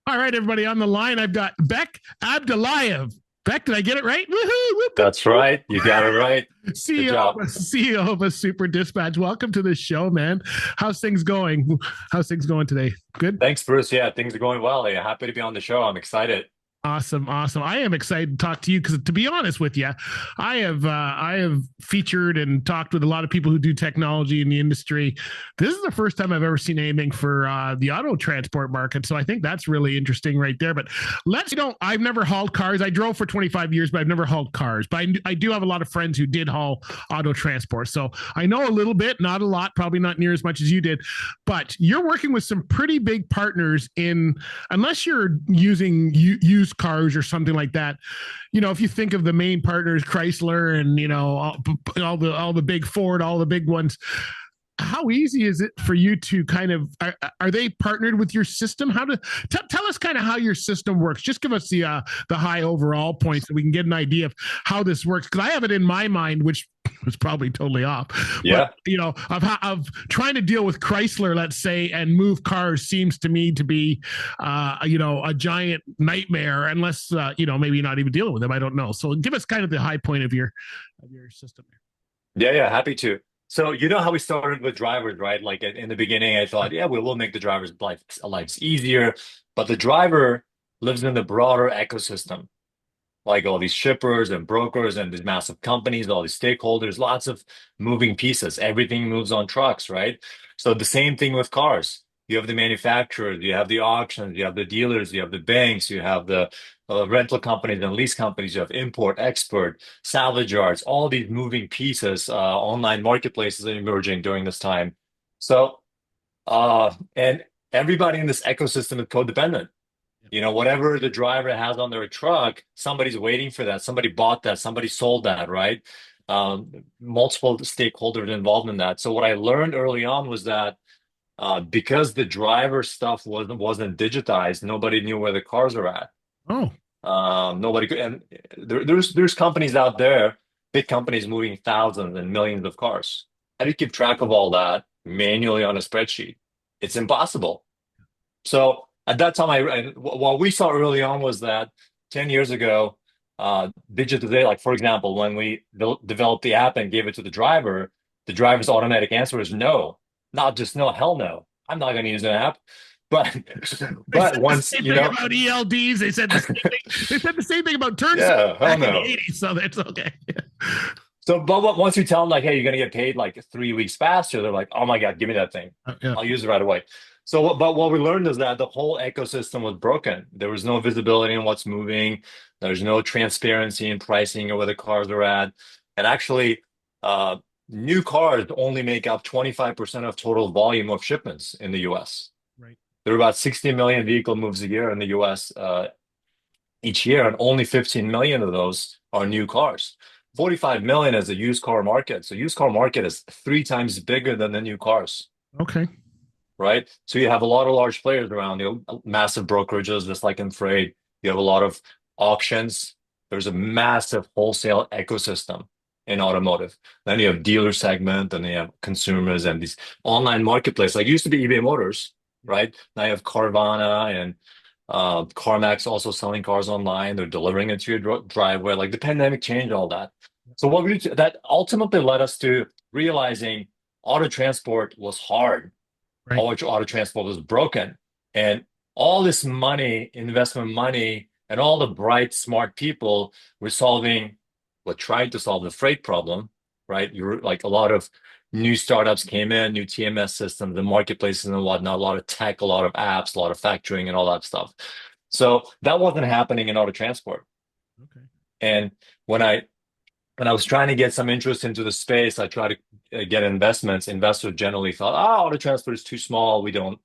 All right, everybody on the line. I've got Beck Abdulayev. Beck, did I get it right? Woohoo! That's right. You got it right. Good CEO job. CEO of a Super Dispatch. Welcome to the show, man. How's things going? How's things going today? Good. Thanks, Bruce. Yeah, things are going well. Yeah, happy to be on the show. I'm excited. Awesome, awesome. I am excited to talk to you because, to be honest with you, I have featured and talked with a lot of people who do technology in the industry. This is the first time I've ever seen anything for the auto transport market, so I think that's really interesting right there. But let's you know, I've never hauled cars. I drove for 25 years, but I've never hauled cars. But I do have a lot of friends who did haul auto transport, so I know a little bit, not a lot, probably not near as much as you did. But you're working with some pretty big partners in, unless you're using used cars or something like that. You know, if you think of the main partners, Chrysler and, you know, all the big Ford, all the big ones, how easy is it for you to kind of are they partnered with your system? How to tell us kind of how your system works? Just give us the high overall points so we can get an idea of how this works, because I have it in my mind, which was probably totally off, but Yeah. you know, of trying to deal with Chrysler, let's say, and move cars seems to me to be you know, a giant nightmare, unless you know, maybe you're not even dealing with them. I don't know. So give us kind of the high point of your system. Yeah, yeah, happy to. So you know how we started with drivers, right? Like in the beginning, I thought, yeah, we will make the driver's lives easier, but the driver lives in the broader ecosystem, like all these shippers and brokers and these massive companies, all these stakeholders, lots of moving pieces. Everything moves on trucks, right? So the same thing with cars. You have the manufacturers, you have the auctions, you have the dealers, you have the banks, you have the rental companies and lease companies, you have import, export, salvage yards, all these moving pieces. Online marketplaces are emerging during this time. So, and everybody in this ecosystem is codependent. You know, whatever the driver has on their truck, somebody's waiting for that. Somebody bought that. Somebody sold that, right? Multiple stakeholders involved in that. So what I learned early on was that because the driver stuff wasn't digitized, nobody knew where the cars are at. Oh, Nobody could, and there's companies out there, big companies moving thousands and millions of cars. How do you keep track of all that manually on a spreadsheet? It's impossible. So at that time, what we saw early on was that 10 years ago, digitally, like for example, when we developed the app and gave it to the driver's automatic answer is no, not just no, hell no. I'm not going to use an app. But they but said the once same you thing know, about ELDs. They said the same thing. They said the same thing about turn signals yeah, hell back in the no. '80s. So that's okay. So, but once you tell them like, hey, you're going to get paid like 3 weeks faster, they're like, oh my God, give me that thing. Yeah. I'll use it right away. So, but what we learned is that the whole ecosystem was broken. There was no visibility in what's moving. There's no transparency in pricing or where the cars are at. And actually, uh, new cars only make up 25% of total volume of shipments in the US. Right. There are about 60 million vehicle moves a year in the US each year, and only 15 million of those are new cars. 45 million is a used car market. So used car market is 3 times bigger than the new cars, Okay. right? So you have a lot of large players around, you know, massive brokerages, just like in freight. You have a lot of auctions. There's a massive wholesale ecosystem in automotive. Then you have dealer segment, and you have consumers and these online marketplace. Like it used to be eBay Motors, right? Now you have Carvana and CarMax also selling cars online. They're delivering it to your driveway. Like the pandemic changed all that. So that ultimately led us to realizing auto transport was hard. Right. Auto transport was broken, and all this money, investment money, and all the bright, smart people were trying to solve the freight problem. Right? You're like a lot of new startups came in, new TMS systems, the marketplaces and whatnot, a lot of tech, a lot of apps, a lot of factoring and all that stuff. So that wasn't happening in auto transport. Okay. And when I when I was trying to get some interest into the space, I tried to get investments. Investors generally thought, oh, auto transport is too small. We don't,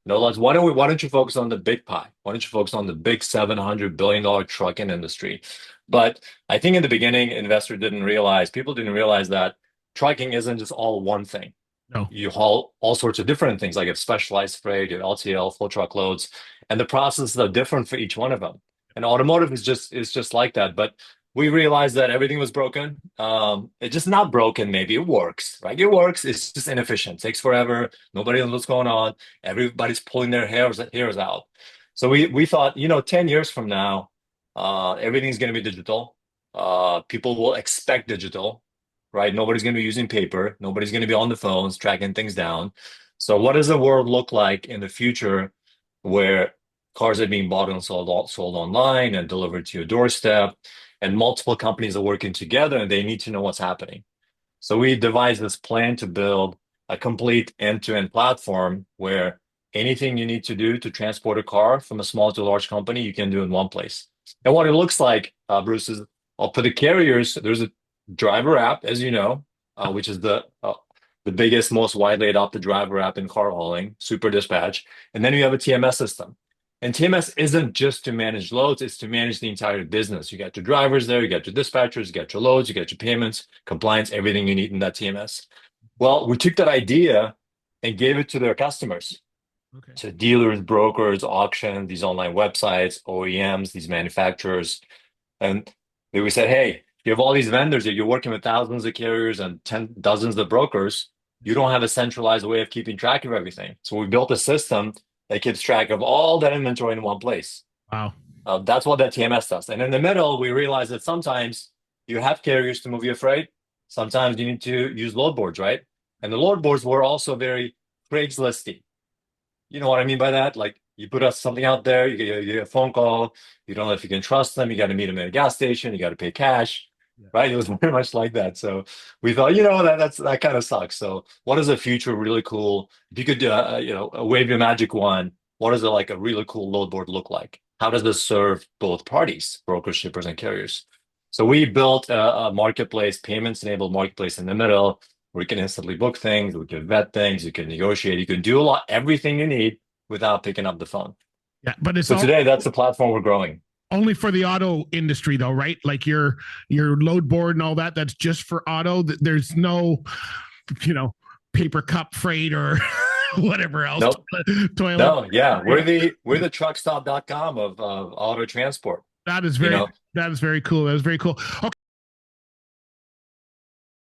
let's, why don't you focus on the big pie? Why don't you focus on the big $700 billion trucking industry? But I think in the beginning, people didn't realize that trucking isn't just all one thing. No. You haul all sorts of different things, like you have specialized freight, you have LTL, full truckloads, and the processes are different for each one of them. And automotive is just like that. But we realized that everything was broken. It's just not broken, maybe it works, right? It works, it's just inefficient, takes forever, nobody knows what's going on, everybody's pulling their hairs out. So we thought, 10 years from now, everything's going to be digital. People will expect digital, right? Nobody's going to be using paper. Nobody's going to be on the phones tracking things down. So what does the world look like in the future where cars are being bought and sold online and delivered to your doorstep, and multiple companies are working together and they need to know what's happening. So we devised this plan to build a complete end-to-end platform where anything you need to do to transport a car from a small to large company, you can do in one place. And what it looks like, Bruce, is for the carriers, there's a driver app, as you know, which is the biggest, most widely adopted driver app in car hauling, Super Dispatch. And then you have a TMS system. And TMS isn't just to manage loads, it's to manage the entire business. You got your drivers there, you got your dispatchers, you got your loads, you got your payments, compliance, everything you need in that TMS. Well, we took that idea and gave it to their customers. Okay. So dealers, brokers, auctions, these online websites, OEMs, these manufacturers. And we said, hey, you have all these vendors that you're working with thousands of carriers and dozens of brokers. You don't have a centralized way of keeping track of everything. So we built a system that keeps track of all that inventory in one place. Wow. That's what that TMS does. And in the middle, we realized that sometimes you have carriers to move your freight. Sometimes you need to use load boards, right? And the load boards were also very Craigslisty. You know what I mean by that? Like you put something out there, you get a phone call, you don't know if you can trust them, you got to meet them at a gas station, you got to pay cash, Yeah. right? It was very much like that. So we thought, that kind of sucks. So what is the future really cool? If you could, wave your magic wand, what does like a really cool load board look like? How does this serve both parties, brokers, shippers, and carriers? So we built a marketplace, payments-enabled marketplace in the middle where you can instantly book things, we can vet things, you can negotiate, you can do everything you need without picking up the phone. Yeah, but it's So today, that's the platform we're growing. only for the auto industry though, right? Like your load board and all that, that's just for auto. There's no, paper cup freight or whatever else. Nope. Toilet. No, yeah. We're the truckstop.com of auto transport. That is You very know, that is very cool. That is very cool. Okay.